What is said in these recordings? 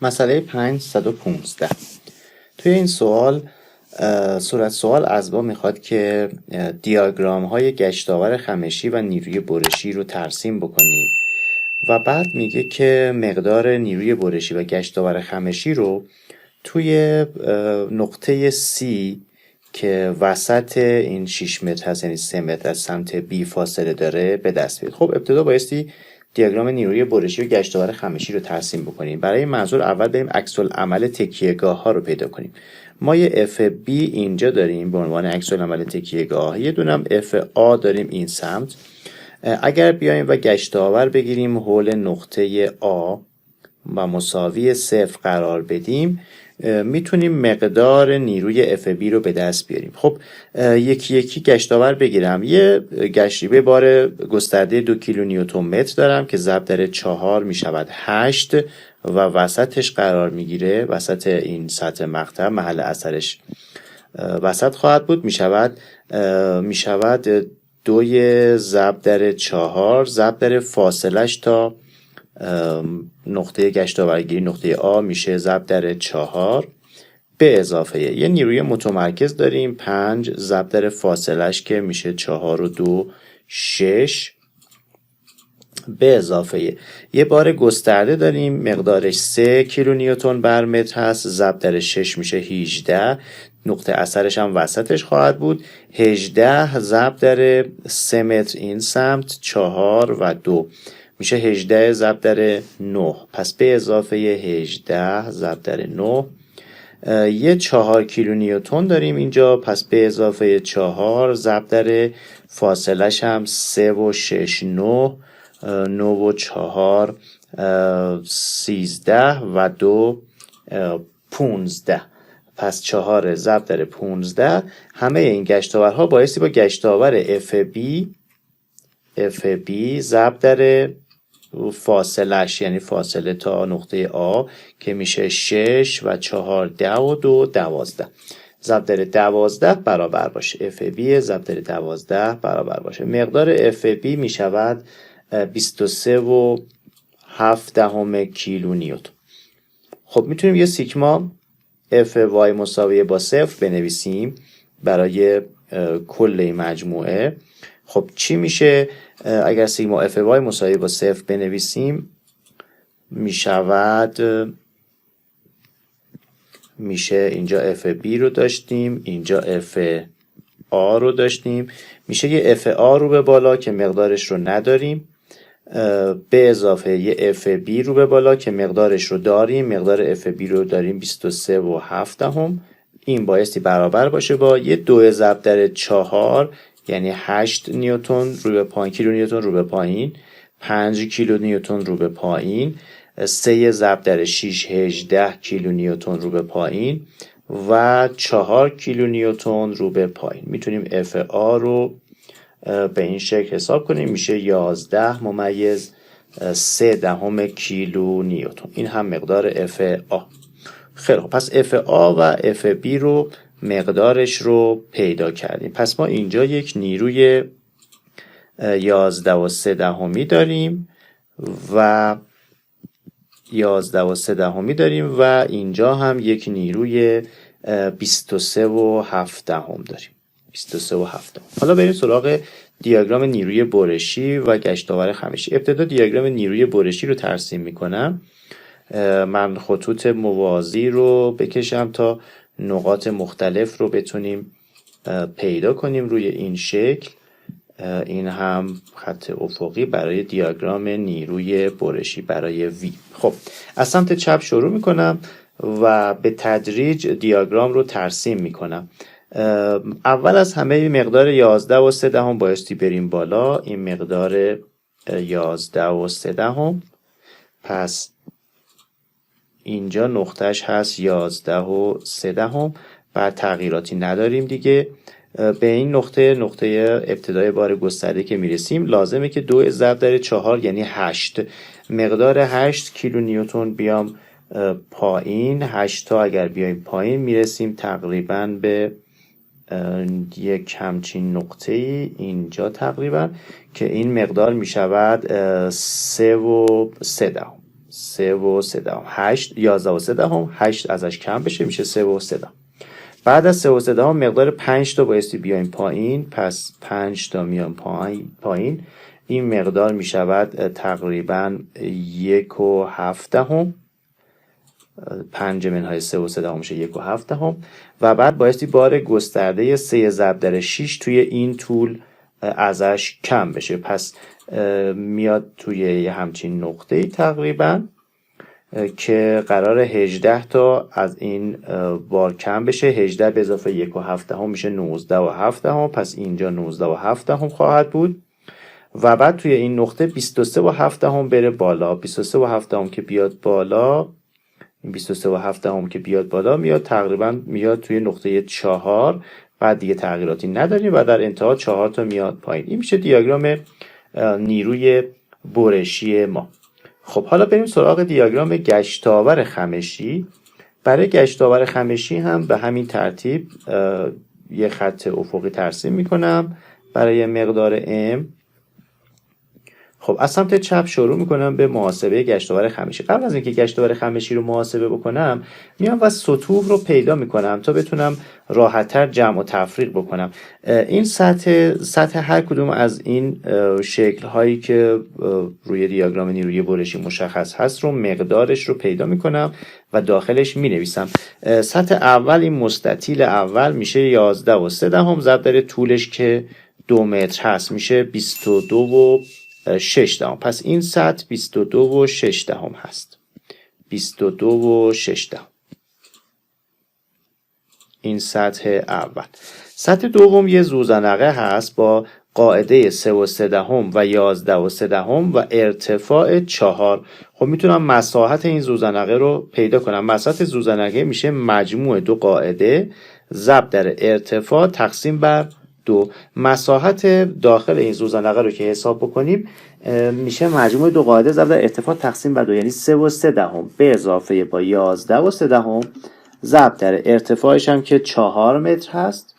مسئله 515. توی این سوال صورت سوال از ما میخواد که دیاگرام های گشتاور خمشی و نیروی برشی رو ترسیم بکنیم و بعد میگه که مقدار نیروی برشی و گشتاور خمشی رو توی نقطه C که وسط این 6 متر هست، یعنی 3 متر از سمت B فاصله داره، به دست بیارید. خب ابتدا بایستی دیاگرام نیروی برشی و گشتاور خمشی رو ترسیم بکنیم. برای این منظور اول بریم عکس‌العمل تکیه‌گاه ها رو پیدا کنیم. ما یه FB اینجا داریم به عنوان عکس‌العمل تکیه‌گاه، یه دونم FA داریم این سمت. اگر بیایم و گشتاور بگیریم حول نقطه A و مساوی 0 قرار بدیم، میتونیم مقدار نیروی FB رو به دست بیاریم. خب یکی یکی گشتاور بگیرم. یه گشتیبه بار گسترده 2 کیلونیوتن متر دارم که ضرب در 4 میشود 8 و وسطش قرار میگیره. وسط این سطح مقطع محل اثرش وسط خواهد بود. میشود 2 ضرب در 4 ضرب در فاصلش تا نقطه گشتاورگیری نقطه A میشه ضرب در 4 به اضافه یه نیروی متمرکز داریم 5 ضرب در فاصلش که میشه 4 و 2 6 به اضافه یه بار گسترده داریم مقدارش 3 کیلونیوتن بر متر هست ضرب در 6 میشه 18. نقطه اثرش هم وسطش خواهد بود. 18 ضرب در 3 متر این سمت 4 و 2 میشه 18 ضرب در 9. پس به اضافه 18 ضرب در 9 یه 4 کیلونیوتن داریم اینجا. پس به اضافه 4 ضرب در فاصلش هم 3 و 6 9 9 و 4 13 و 2 15. پس 4 ضرب در 15. همه این گشتاورها بایستی با گشتاور FB ضرب در فاصلش، یعنی فاصله تا نقطه A که میشه 6 و 4 10 و 2 12 ضرب در 12 برابر باشه. FB ضرب در 12 برابر باشه. مقدار FB میشود 23 و 7 دهم کیلو نیوتن. خب میتونیم یه سیگما FY مساویه با 0 بنویسیم برای کل مجموعه. خب چی میشه اگر سیگما FY مساوی با 0 بنویسیم؟ میشه اینجا FB رو داشتیم، اینجا FA رو داشتیم، میشه یه FA رو به بالا که مقدارش رو نداریم به اضافه یه FB رو به بالا که مقدارش رو داریم. مقدار FB رو داریم 23 و 7 دهم. این بایستی برابر باشه با یه 2 ضرب در 4 یعنی 8 نیوتن رو به پایین، کیلو نیوتن رو به پایین، 5 کیلو نیوتن رو به پایین، 3 ضرب در 6 18 کیلو نیوتن رو به پایین و 4 کیلو نیوتن رو به پایین. میتونیم FA رو به این شکل حساب کنیم. میشه 11 ممیز 3 دهم کیلو نیوتن. این هم مقدار FA. خیلی خوب، پس FA و FB رو مقدارش رو پیدا کردیم. پس ما اینجا یک نیروی 11 و 3 دهمی داریم و 11 و 3 دهمی داریم و اینجا هم یک نیروی 23 و 7 دهم داریم. 23 و 7 دهم. حالا بریم سراغ دیاگرام نیروی برشی و گشتاور خمشی. ابتدا دیاگرام نیروی برشی رو ترسیم میکنم. من خطوط موازی رو بکشم تا نقاط مختلف رو بتونیم پیدا کنیم روی این شکل. این هم خط افقی برای دیاگرام نیروی برشی برای V. خب از سمت چپ شروع میکنم و به تدریج دیاگرام رو ترسیم میکنم. اول از همه مقدار 11 و 3 دهم بایستی بریم بالا. این مقدار 11 و 3 دهم. پس اینجا نقطهش هست 11 و 3 دهم. بعد تغییراتی نداریم دیگه. به این نقطه ابتدای بار گسترده که میرسیم لازمه که 2 ضرب در 4 یعنی 8 مقدار 8 کیلو نیوتن بیام پایین. 8 تا اگر بیایم پایین میرسیم تقریبا به یک همچین نقطه اینجا تقریبا که این مقدار میشود 3 و 3 دهم. 3 و 3 دهم. 8 11 و 3 دهم، 8 ازش کم بشه میشه 3 و 3 دهم. بعد از 3 و 3 دهم مقدار 5 تا بایستی بیایم پایین، پس 5 تا میام پایین. این مقدار میشود تقریبا 1 و 7 دهم. 5 منهای 3 و 3 دهم میشه 1 و 7 دهم. و بعد بایستی بار گسترده 3 ضرب در 6 توی این طول ازش کم بشه، پس میاد توی یه همچین نقطه‌ای تقریبا که قرار 18 تا از این بار کم بشه. 18 به اضافه 1 و 7 دهم میشه 19 و 7 دهم، پس اینجا 19 و 7 دهم خواهد بود. و بعد توی این نقطه 23 و 7 دهم بره بالا. 23 و 7 دهم که بیاد بالا، این 23 و 7 دهم که بیاد بالا میاد تقریبا میاد توی نقطه 4. بعد دیگه تغییراتی نداریم و در انتها 4 تا میاد پایین. این میشه دیاگرام نیروی برشی ما. خب حالا بریم سراغ دیاگرام گشتاور خمشی. برای گشتاور خمشی هم به همین ترتیب یه خط افقی ترسیم میکنم برای مقدار M. خب از سمت چپ شروع میکنم به محاسبه گشتاور خمشی. قبل از اینکه گشتاور خمشی رو محاسبه بکنم میام و سطوح رو پیدا میکنم تا بتونم راحت‌تر جمع و تفریق بکنم. این سطح هر کدوم از این شکل هایی که روی دیاگرام نیروی برشی مشخص هست رو مقدارش رو پیدا میکنم و داخلش مینویسم. سطح اول، این مستطیل اول میشه 11 و 3 دهم ضرب در طولش که 2 متر هست میشه 22 و 6 دهم. پس این سطح 22 و 6 دهم هست. 22 و 6 دهم. این سطح اول. سطح دوم یه زوزنقه هست با قاعده 3 و 3 دهم و 11 و 3 دهم و ارتفاع 4. خب میتونم مساحت این زوزنقه رو پیدا کنم. مساحت زوزنقه میشه مجموع دو قاعده ضرب در ارتفاع تقسیم بر 2. مساحت داخل این زوزنقه رو که حساب بکنیم میشه مجموع دو قاعده ضرب در ارتفاع تقسیم بر 2، یعنی 3 و 3 دهم به اضافه با 11 و 3 دهم ضرب در ارتفاعش هم که 4 متر هست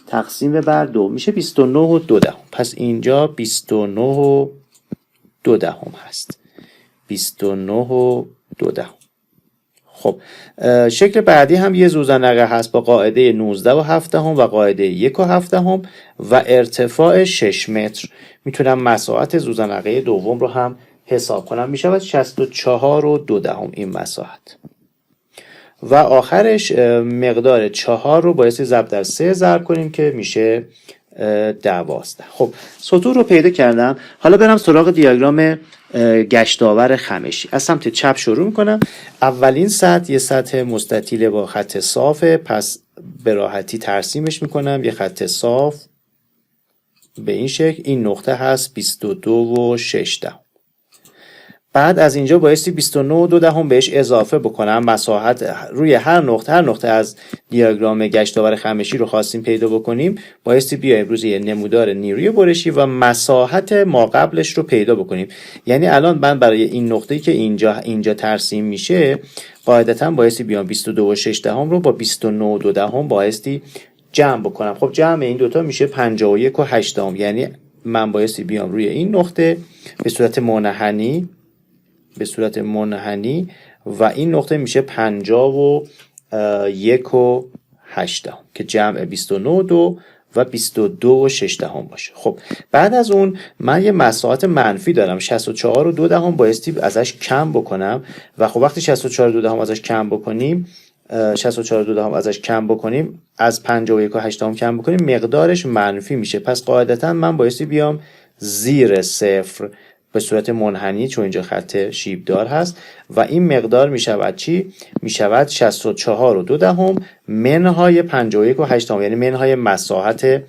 تقسیم بر 2 میشه 29 و 2 دهم. پس اینجا 29 و 2 دهم هست. 29 و 2 دهم. خب شکل بعدی هم یه زوزنقه هست با قاعده 19 و 7 دهم و قاعده 1 و 7 دهم و ارتفاع 6 متر. میتونم مساحت زوزنقه دوم رو هم حساب کنم. میشود 64 و 2 دهم این مساحت. و آخرش مقدار 4 رو بایستی ضرب در 3 ضرب کنیم که میشه 12. خب سطوح رو پیدا کردم. حالا برم سراغ دیاگرام گشتاور خمشی. از سمت چپ شروع میکنم. اولین سطح یه سطح مستطیل با خط صافه، پس به راحتی ترسیمش میکنم. یه خط صاف به این شکل. این نقطه هست 22 و 6 دهم. بعد از اینجا بایستی 29 و 2 دهم بهش اضافه بکنم. مساحت روی هر نقطه از دیاگرام گشتاور خمشی رو خواستیم پیدا بکنیم، بایستی بیایم روی نمودار نیروی برشی و مساحت ما قبلش رو پیدا بکنیم. یعنی الان من برای این نقطه‌ای که اینجا ترسیم میشه قاعدتاً بایستی بیام 22 و 6 دهم رو با 29 و 2 دهم بایستی جمع بکنم. خب جمع این دوتا میشه 51 و 8 دهم. یعنی من بایستی بیام روی این نقطه به صورت منحنی و این نقطه میشه 51 و 8 دهم که جمع 29 و 2 و 22 و 6 دهم باشه. خب بعد از اون من یه مساحت منفی دارم 64 و 2 دهم بایستی ازش کم بکنم و خب وقتی 64 و 2 دهم ازش کم بکنیم 64 و 2 دهم ازش کم بکنیم از 51 و 8 دهم کم بکنیم مقدارش منفی میشه. پس قاعدتا من بایستی بیام زیر صفر به صورت منحنی چون اینجا خط شیبدار هست و این مقدار می شود چی؟ می شود 64 و 2 دهم منهای 51 و 8 دهم، یعنی منهای مساحت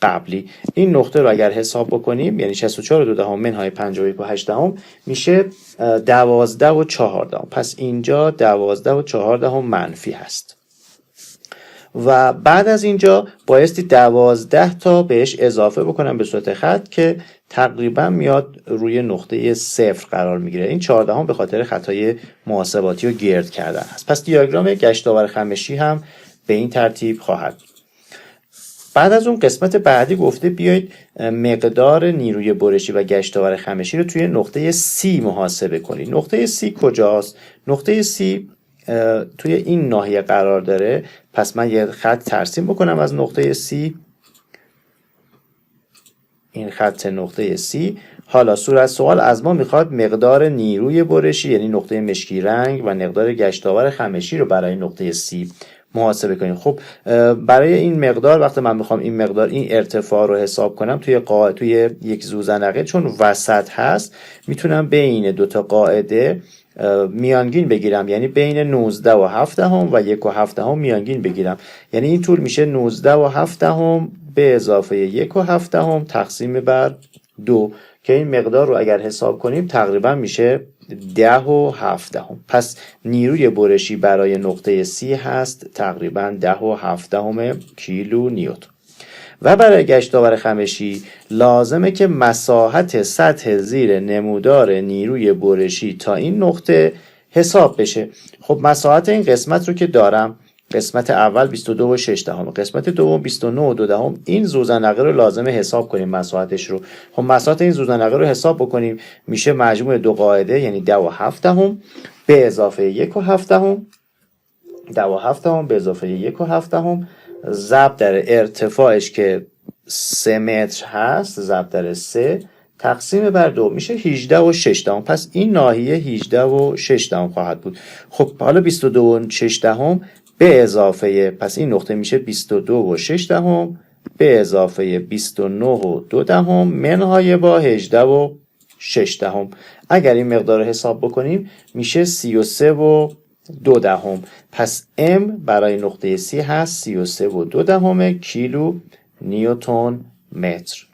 قبلی. این نقطه رو اگر حساب بکنیم یعنی 64 و 2 دهم منهای 51 و 8 دهم میشه 12 و 4 دهم. پس اینجا 12 و 4 دهم منفی هست و بعد از اینجا بایستی 12 تا بهش اضافه بکنم به صورت خط که تقریبا میاد روی نقطه 0 قرار میگیره. این 14 هم به خاطر خطای محاسباتی و گرد کردن هست. پس دیاگرام گشتاور خمشی هم به این ترتیب خواهد بود. بعد از اون قسمت بعدی گفته بیایید مقدار نیروی برشی و گشتاور خمشی رو توی نقطه C محاسبه کنید. نقطه C کجاست؟ نقطه C توی این ناحیه قرار داره. پس من یه خط ترسیم بکنم از نقطه C، این خط نقطه C. حالا صورت سوال از ما میخواد مقدار نیروی برشی یعنی نقطه مشکی رنگ و مقدار گشتاور خمشی رو برای نقطه C محاسبه کنیم. خب برای این مقدار وقتی من میخوام این مقدار این ارتفاع رو حساب کنم توی یک زوزنقه چون وسط هست میتونم بین دوتا قاعده میانگین بگیرم، یعنی بین 19 و 7 و 1 و 7 میانگین بگیرم. یعنی این طول میشه 19 و 7 به اضافه 1 و 7 تقسیم بر 2 که این مقدار رو اگر حساب کنیم تقریبا میشه 10 و 7. پس نیروی برشی برای نقطه C هست تقریبا 10 و 7 کیلو نیوتن. و برای گشتاور خمشی لازمه که مساحت سطح زیر نمودار نیروی برشی تا این نقطه حساب بشه. خب مساحت این قسمت رو که دارم، قسمت اول 22 و 6 دهم، قسمت دوم 29 و 2 دهم، این زوزنقه رو لازمه حساب کنیم مساحتش رو. خب مساحت این زوزنقه رو حساب بکنیم میشه مجموع دو قاعده یعنی 10 و 7 به اضافه 1 و 7 10 و 7 به اضافه 1 و 7 ضرب در ارتفاعش که 3 متر هست ضرب در 3 تقسیم بر 2 میشه 18 و 6 دهم. پس این ناحیه 18 و 6 دهم خواهد بود. خب حالا 22 و 6 دهم به اضافه، پس این نقطه میشه 22 و 6 دهم به اضافه 29 و 2 دهم منهای با 18 و 6 دهم. اگر این مقدار رو حساب بکنیم میشه 33 و 2 دهم. پس M برای نقطه C هست 33 و 2 دهم کیلو نیوتن متر.